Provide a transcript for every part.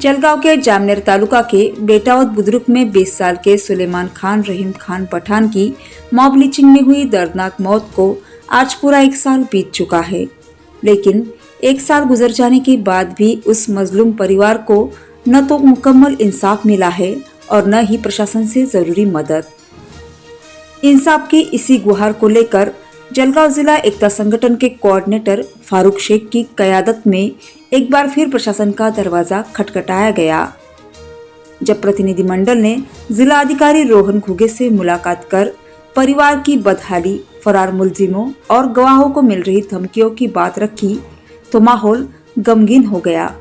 जलगांव के जामनेर तालुका के बेटावद बुद्रुक में 20 साल के सुलेमान खान रहीम खान पठान की मॉब लिंचिंग में हुई दर्दनाक मौत को आज पूरा 1 साल बीत चुका है। लेकिन 1 साल गुजर जाने के बाद भी उस मजलूम परिवार को न तो मुकम्मल इंसाफ मिला है और न ही प्रशासन से जरूरी मदद। इंसाफ की इसी गुहार को लेकर जलगांव जिला एकता संगठन के कोऑर्डिनेटर फारूक शेख की कयादत में एक बार फिर प्रशासन का दरवाजा खटखटाया गया। जब प्रतिनिधिमंडल ने जिला अधिकारी रोहन घुगे से मुलाकात कर परिवार की बदहाली, फरार मुलजिमों और गवाहों को मिल रही धमकियों की बात रखी तो माहौल गमगीन हो गया।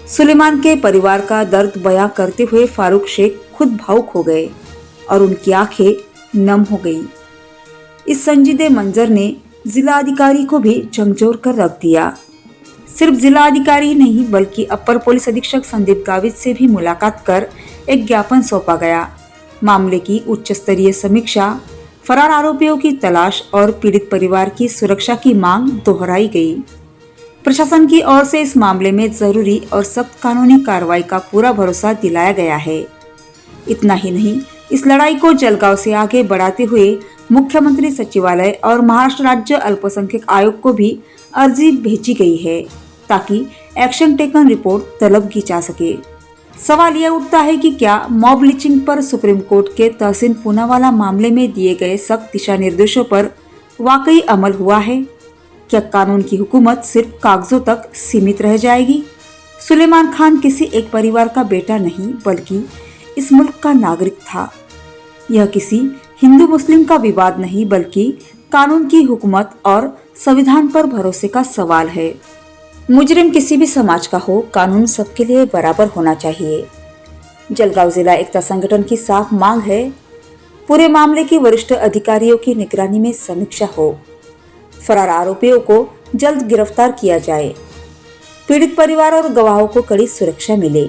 सुलेमान के परिवार का दर्द बयां करते हुए फारूक शेख खुद भावुक हो गए और उनकी आंखें नम हो गई। इस संजीदे मंजर ने जिला अधिकारी को भी झकझोर कर रख दिया। सिर्फ जिला अधिकारी ही नहीं बल्कि अपर पुलिस अधीक्षक संदीप गावित से भी मुलाकात कर एक ज्ञापन सौंपा गया। मामले की उच्च स्तरीय समीक्षा, फरार आरोपियों की तलाश और पीड़ित परिवार की सुरक्षा की मांग दोहराई गई। प्रशासन की ओर से इस मामले में जरूरी और सख्त कानूनी कार्रवाई का पूरा भरोसा दिलाया गया है। इतना ही नहीं, इस लड़ाई को जलगांव से आगे बढ़ाते हुए मुख्यमंत्री सचिवालय और महाराष्ट्र राज्य अल्पसंख्यक आयोग को भी अर्जी भेजी गई है ताकि एक्शन टेकन रिपोर्ट तलब की जा सके। सवाल यह उठता है कि क्या मॉब लिंचिंग पर सुप्रीम कोर्ट के तहसीन पूनावाला मामले में दिए गए सख्त दिशा निर्देशों पर वाकई अमल हुआ है? क्या कानून की हुकूमत सिर्फ कागजों तक सीमित रह जाएगी? सुलेमान खान किसी एक परिवार का बेटा नहीं बल्कि इस मुल्क का नागरिक था। यह किसी हिंदू मुस्लिम का विवाद नहीं बल्कि कानून की हुकूमत और संविधान पर भरोसे का सवाल है। मुजरिम किसी भी समाज का हो, कानून सबके लिए बराबर होना चाहिए। जलगांव जिला एकता संगठन की साफ मांग है, पूरे मामले की वरिष्ठ अधिकारियों की निगरानी में समीक्षा हो, फरार आरोपियों को जल्द गिरफ्तार किया जाए, पीड़ित परिवार और गवाहों को कड़ी सुरक्षा मिले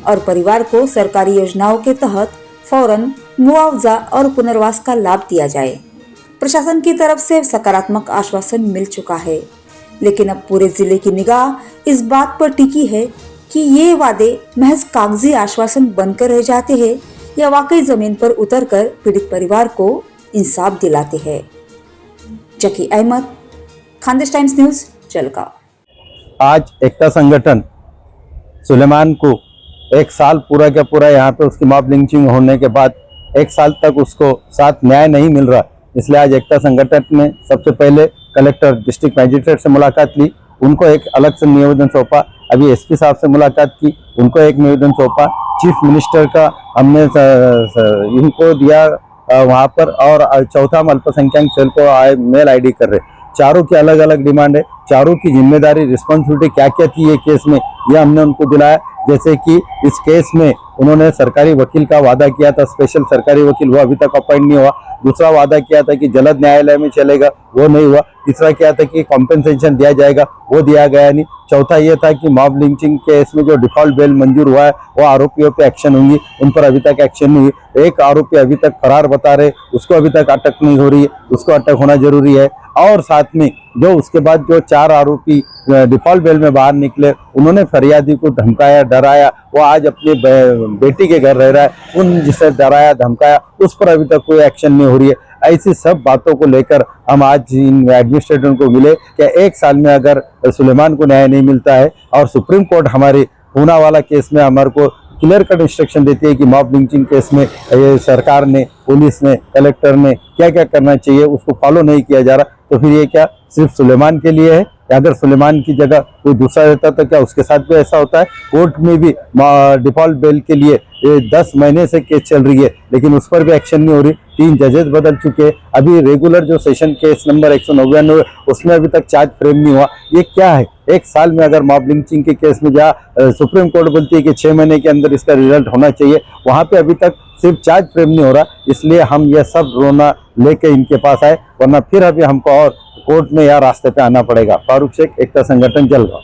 और परिवार को सरकारी योजनाओं के तहत फौरन मुआवजा और पुनर्वास का लाभ दिया जाए। प्रशासन की तरफ से सकारात्मक आश्वासन मिल चुका है, लेकिन अब पूरे जिले की निगाह इस बात पर टिकी है कि ये वादे महज कागजी आश्वासन बनकर रह जाते हैं या वाकई जमीन पर उतरकर पीड़ित परिवार को इंसाफ दिलाते हैं। जकी अहमद, खानदेश टाइम्स न्यूज, जलगांव। आज एकता संगठन सुलेमान को 1 साल पूरा का पूरा यहाँ पे उसकी मॉब लिंचिंग होने के बाद 1 साल तक उसको साथ न्याय नहीं मिल रहा, इसलिए आज एकता संगठन ने सबसे पहले कलेक्टर डिस्ट्रिक्ट मजिस्ट्रेट से मुलाकात ली, उनको एक अलग से निवेदन सौंपा। अभी एसपी साहब से मुलाकात की, उनको एक निवेदन सौंपा। चीफ मिनिस्टर का हमने इनको दिया वहाँ पर, और चौथा हम अल्पसंख्यक सेल को मेल आईडी कर रहे। चारों की अलग अलग डिमांड है, चारों की जिम्मेदारी रिस्पॉन्सिबिलिटी क्या क्या थी ये केस में, ये हमने उनको दिलाया। जैसे कि इस केस में उन्होंने सरकारी वकील का वादा किया था, स्पेशल सरकारी वकील, वो अभी तक अपॉइंट नहीं हुआ। दूसरा वादा किया था कि जल्द न्यायालय में चलेगा, वो नहीं हुआ। तीसरा क्या था कि कॉम्पेंसेशन दिया जाएगा, वो दिया गया नहीं। चौथा ये था कि मॉब लिंचिंग केस में जो डिफॉल्ट बेल मंजूर हुआ है वो आरोपियों पे एक्शन होंगी, उन पर अभी तक एक्शन नहीं हुई। एक आरोपी अभी तक फरार बता रहे, उसको अभी तक अटक नहीं हो रही है, उसको अटक होना जरूरी है। और साथ में जो उसके बाद जो 4 आरोपी डिफॉल्ट बेल में बाहर निकले, उन्होंने फरियादी को धमकाया, डराया, वो आज अपनी बेटी के घर रह रहा है, उन जिसे डराया धमकाया उस पर अभी तक कोई एक्शन नहीं हो रही है। ऐसी सब बातों को लेकर हम आज इन एडमिनिस्ट्रेटर को मिले कि 1 साल में अगर सुलेमान को न्याय नहीं मिलता है और सुप्रीम कोर्ट हमारे पूनावाला केस में हमारे को क्लियर कट इंस्ट्रक्शन देती है कि मॉब लिंचिंग केस में ये सरकार ने, पुलिस ने, कलेक्टर ने क्या क्या करना चाहिए उसको फॉलो नहीं किया जा रहा, तो फिर ये क्या सिर्फ सुलेमान के लिए है? अगर सुलेमान की जगह कोई दूसरा रहता तो क्या उसके साथ भी ऐसा होता है? कोर्ट में भी डिफॉल्ट बेल के लिए 10 महीने से केस चल रही है, लेकिन उस पर भी एक्शन नहीं हो रही। 3 जजेस बदल चुके हैं। अभी रेगुलर जो सेशन केस नंबर 199 उसमें अभी तक चार्ज फ्रेम नहीं हुआ। ये क्या है? 1 साल में अगर मॉब लिंचिंग के केस में जहाँ सुप्रीम कोर्ट बोलती है कि 6 महीने के अंदर इसका रिजल्ट होना चाहिए, वहाँ पे अभी तक सिर्फ चार्ज फ्रेम नहीं हो रहा। इसलिए हम ये सब रोना लेके इनके पास आए, वरना फिर अभी हमको और कोर्ट में या रास्ते पे आना पड़ेगा। फारूक शेख, एकता संगठन, जलगांव।